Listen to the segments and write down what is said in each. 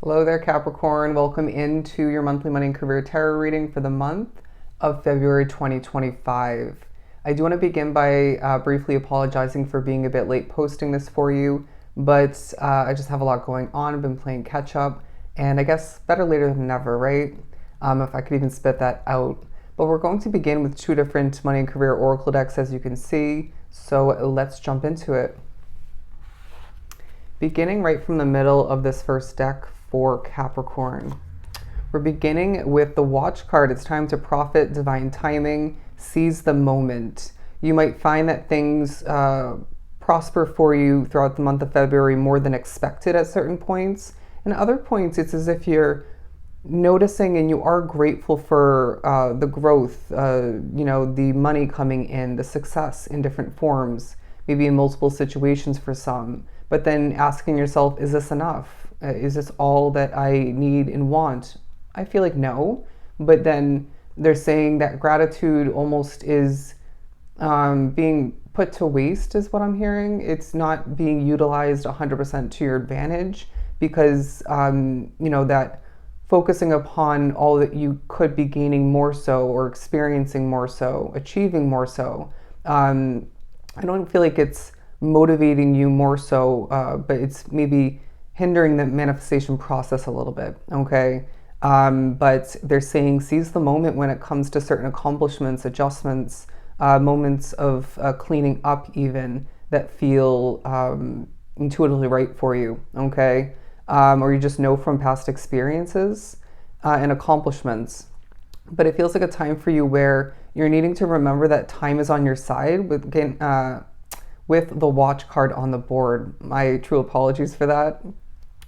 Hello there, Capricorn. Welcome into your monthly money and career tarot reading for the month of February 2025. I do want to begin by briefly apologizing for being a bit late posting this for you, but I just have a lot going on. I've been playing catch up, and I guess better later than never, right? If I could even spit that out. But we're going to begin with two different money and career oracle decks, as you can see, so let's jump into it. Beginning right from the middle of this first deck for Capricorn. We're beginning with the Watch card. It's time to profit, divine timing, seize the moment. You might find that things prosper for you throughout the month of February more than expected at certain points. And other points, it's as if you're noticing and you are grateful for the growth, the money coming in, the success in different forms, maybe in multiple situations for some. But then asking yourself, is this enough? Is this all that I need and want? I feel like no. But then they're saying that gratitude almost is being put to waste, is what I'm hearing. It's not being utilized 100% to your advantage because, that focusing upon all that you could be gaining more so or experiencing more so, achieving more so. I don't feel like it's motivating you more so, but it's maybe hindering the manifestation process a little bit, okay? But they're saying seize the moment when it comes to certain accomplishments, adjustments, moments of cleaning up even that feel intuitively right for you, okay? Or you just know from past experiences and accomplishments. But it feels like a time for you where you're needing to remember that time is on your side with the Watch card on the board. My true apologies for that.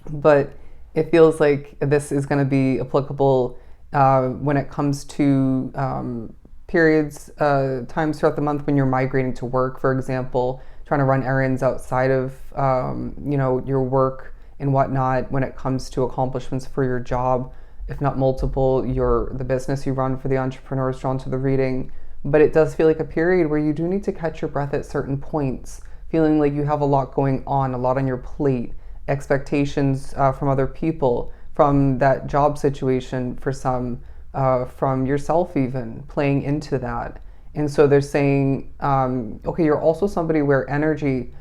But it feels like this is going to be applicable when it comes to periods, times throughout the month when you're migrating to work, for example, trying to run errands outside of, your work and whatnot, when it comes to accomplishments for your job, if not multiple, the business you run for the entrepreneurs drawn to the reading. But it does feel like a period where you do need to catch your breath at certain points, feeling like you have a lot going on, a lot on your plate, expectations from other people, from that job situation for some, from yourself even, playing into that. And so they're saying, okay, you're also somebody where energy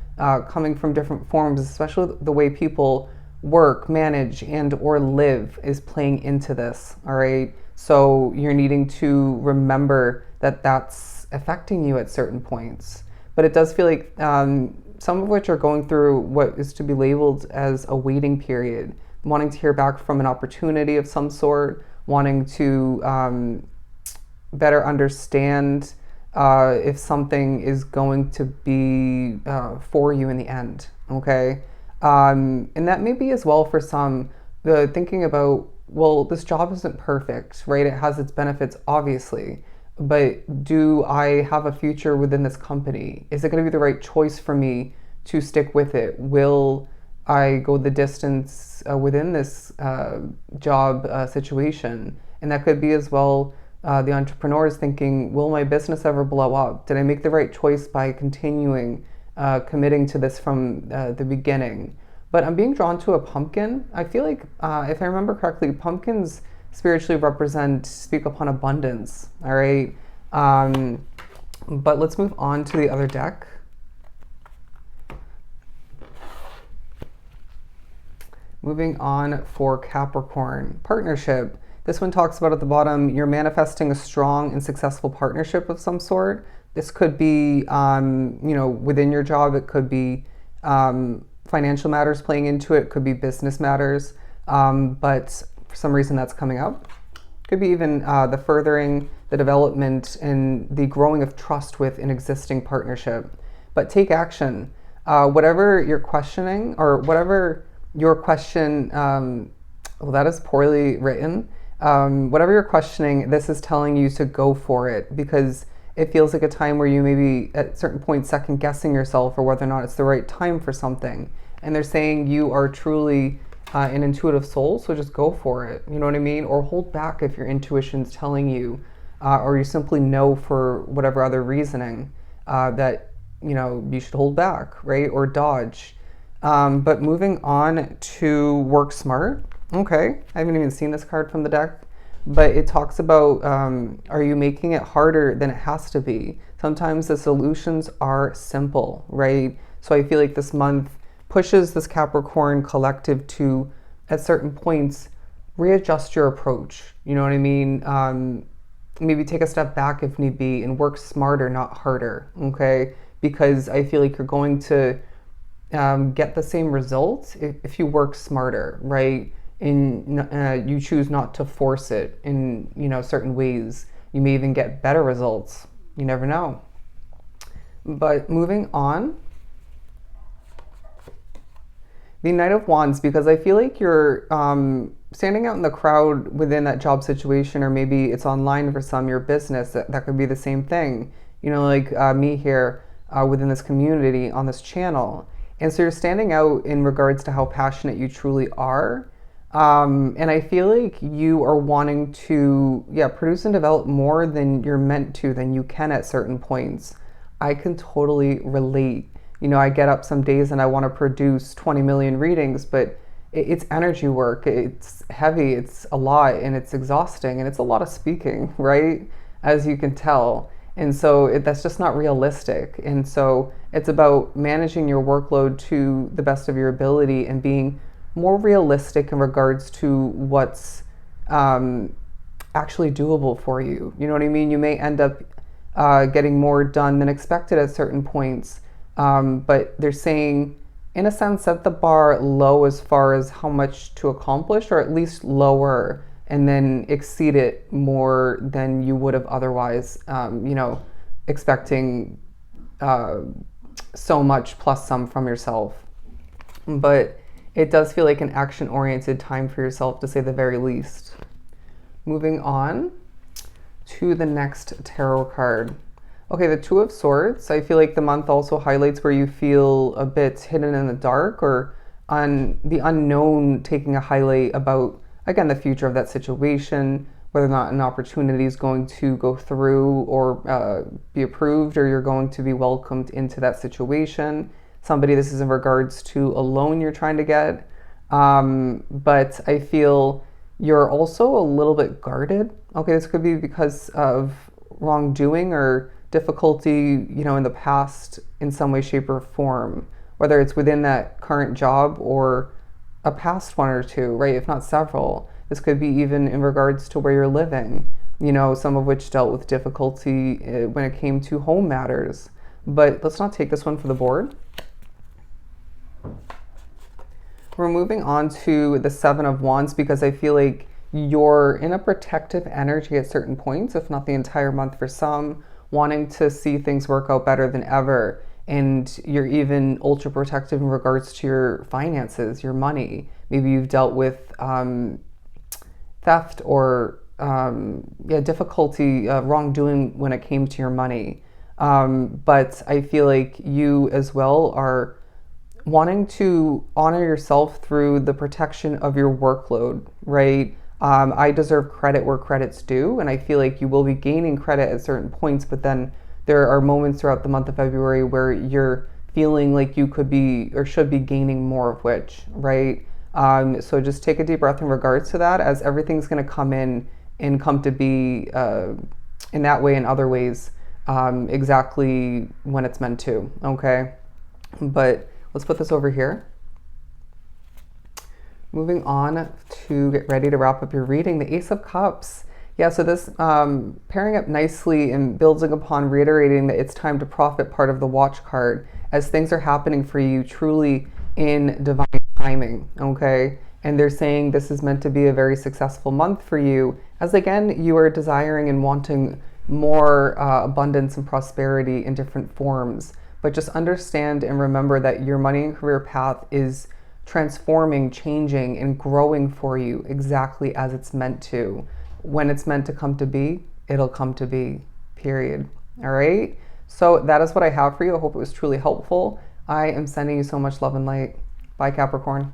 coming from different forms, especially the way people work, manage, and or live is playing into this, all right? So you're needing to remember that that's affecting you at certain points. But it does feel like some of which are going through what is to be labeled as a waiting period, wanting to hear back from an opportunity of some sort, wanting to better understand if something is going to be for you in the end, okay? And that may be as well for some, thinking about, well, this job isn't perfect, right? It has its benefits, obviously. But do I have a future within this company? Is it going to be the right choice for me to stick with it? Will I go the distance within this job situation? And that could be as well the entrepreneur is thinking, will my business ever blow up? Did I make the right choice by continuing committing to this from the beginning? But I'm being drawn to a pumpkin. I feel like, if I remember correctly, pumpkins spiritually speak upon abundance, all right? But let's move on to the other deck. Moving on for Capricorn, partnership. This one talks about at the bottom, you're manifesting a strong and successful partnership of some sort. This could be, within your job. It could be financial matters playing into it. It could be business matters. But for some reason that's coming up. Could be even the furthering, the development, and the growing of trust with an existing partnership. But take action. Whatever you're questioning, or whatever your question, that is poorly written. Whatever you're questioning, this is telling you to go for it, because it feels like a time where you may be at certain points second guessing yourself or whether or not it's the right time for something. And they're saying you are truly an intuitive soul, so just go for it, you know what I mean? Or hold back if your intuition's telling you, or you simply know for whatever other reasoning that you should hold back, right? Or dodge. But moving on to work smart. Okay, I haven't even seen this card from the deck, but it talks about are you making it harder than it has to be? Sometimes the solutions are simple, right? So I feel like this month pushes this Capricorn collective to, at certain points, readjust your approach. You know what I mean? Maybe take a step back if need be and work smarter, not harder, okay? Because I feel like you're going to get the same results if you work smarter, right? And you choose not to force it in certain ways. You may even get better results. You never know. But moving on, the Knight of Wands, because I feel like you're standing out in the crowd within that job situation, or maybe it's online for some, your business, that could be the same thing. Like me here within this community on this channel. And so you're standing out in regards to how passionate you truly are. And I feel like you are wanting to, produce and develop more than you're meant to, than you can at certain points. I can totally relate. I get up some days and I want to produce 20 million readings, but it's energy work. It's heavy, it's a lot, and it's exhausting, and it's a lot of speaking, right? As you can tell. And so that's just not realistic. And so it's about managing your workload to the best of your ability and being more realistic in regards to what's actually doable for you. You know what I mean? You may end up getting more done than expected at certain points. But they're saying, in a sense, set the bar low as far as how much to accomplish, or at least lower, and then exceed it more than you would have otherwise, expecting so much plus some from yourself. But it does feel like an action-oriented time for yourself, to say the very least. Moving on to the next tarot card. Okay, the Two of Swords. I feel like the month also highlights where you feel a bit hidden in the dark, or on the unknown taking a highlight about, again, the future of that situation, whether or not an opportunity is going to go through or be approved, or you're going to be welcomed into that situation. Somebody, this is in regards to a loan you're trying to get. But I feel you're also a little bit guarded. Okay, this could be because of wrongdoing or difficulty, in the past in some way, shape, or form, whether it's within that current job or a past one or two, right? If not several. This could be even in regards to where you're living, some of which dealt with difficulty when it came to home matters. But let's not take this one for the board. We're moving on to the Seven of Wands, because I feel like you're in a protective energy at certain points, if not the entire month for some, wanting to see things work out better than ever. And you're even ultra protective in regards to your finances, your money. Maybe you've dealt with theft or difficulty, wrongdoing when it came to your money. But I feel like you as well are wanting to honor yourself through the protection of your workload, right? I deserve credit where credit's due, and I feel like you will be gaining credit at certain points, but then there are moments throughout the month of February where you're feeling like you could be or should be gaining more of which, right? So just take a deep breath in regards to that, as everything's going to come in and come to be in that way and other ways exactly when it's meant to, okay? But let's put this over here. Moving on to get ready to wrap up your reading, the Ace of Cups. Yeah, so this pairing up nicely and building upon reiterating that it's time to profit part of the Watch card, as things are happening for you truly in divine timing, okay? And they're saying this is meant to be a very successful month for you, as again, you are desiring and wanting more abundance and prosperity in different forms. But just understand and remember that your money and career path is transforming, changing, and growing for you exactly as it's meant to. When it's meant to come to be, it'll come to be, period. All right? So that is what I have for you. I hope it was truly helpful. I am sending you so much love and light. Bye, Capricorn.